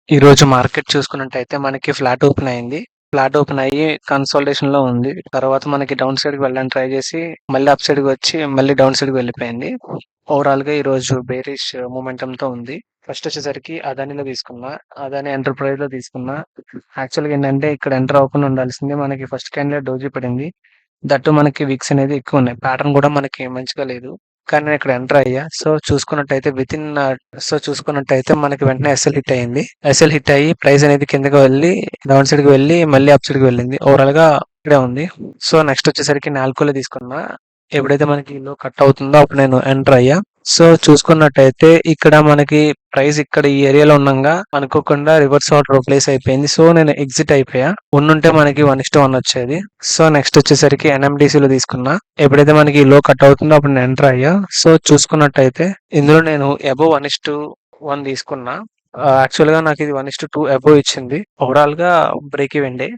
ఈ రోజు మార్కెట్ చూసుకున్నట్టయితే మనకి ఫ్లాట్ ఓపెన్ అయింది. ఫ్లాట్ ఓపెన్ అయ్యి కన్సాలిడేషన్‌లో ఉంది. తర్వాత మనకి డౌన్ సైడ్‌కి వెళ్ళడానికి ట్రై చేసి మళ్ళీ అప్ సైడ్‌కి వచ్చి మళ్ళీ డౌన్ సైడ్‌కి వెళ్ళిపోయింది. ఓవరాల్‌గా ఈరోజు బేరిష్ మొమెంటమ్‌తో ఉంది. ఫస్ట్ వచ్చేసరికి అదానీలో తీసుకున్నా. అదానీ ఎంటర్‌ప్రైజ్‌లో తీసుకున్నా. యాక్చువల్‌గా ఏంటంటే ఇక్కడ ఎంటర్ అవ్వకుండా ఉండాల్సింది. మనకి ఫస్ట్ క్యాండిల్ డోజీ పడింది. దట్ మనకి విక్స్ అనేది ఎక్కువున్నాయి. ప్యాటర్న్ కూడా మనకి మంచిగా లేదు. కానీ నేను ఇక్కడ ఎంటర్ అయ్యా. చూసుకున్నట్టయితే మనకి వెంటనే ఎస్ఎల్ హిట్ అయింది. ఎస్ఎల్ హిట్ అయ్యి ప్రైస్ అనేది కిందకి వెళ్ళి డౌన్ సైడ్‌కి వెళ్ళి మళ్ళీ అప్ సైడ్‌కి వెళ్ళింది. ఓవరాల్‌గా ఇక్కడే ఉంది. సో నెక్స్ట్ వచ్చేసరికి నాల్కోలో తీసుకున్నా. ఎప్పుడైతే మనకి లో కట్ అవుతుందో అప్పుడు నేను ఎంటర్ అయ్యా. సో చూసుకున్నట్టయితే ఇక్కడ మనకి ప్రైస్ ఇక్కడ ఈ ఏరియాలో ఉండంగా అనుకోకుండా రివర్స్ ఆర్డర్ ప్లేస్ అయిపోయింది. సో నేను ఎగ్జిట్ అయిపోయా. ఉండుంటే మనకి 1:1 వచ్చేది. సో నెక్స్ట్ వచ్చేసరికి ఎన్ఎండిసిలో తీసుకున్నా. ఎప్పుడైతే మనకి లో కట్ అవుతుందో అప్పుడు నేను ఎంటర్ అయ్యా. సో చూసుకున్నట్టయితే ఇందులో నేను అబోవ్ 1:1 తీసుకున్నా. యాక్చువల్‌గా నాకు ఇది 1:2 అబోవ్ ఇచ్చింది. ఓవరాల్‌గా బ్రేక్ ఈవెన్ డే.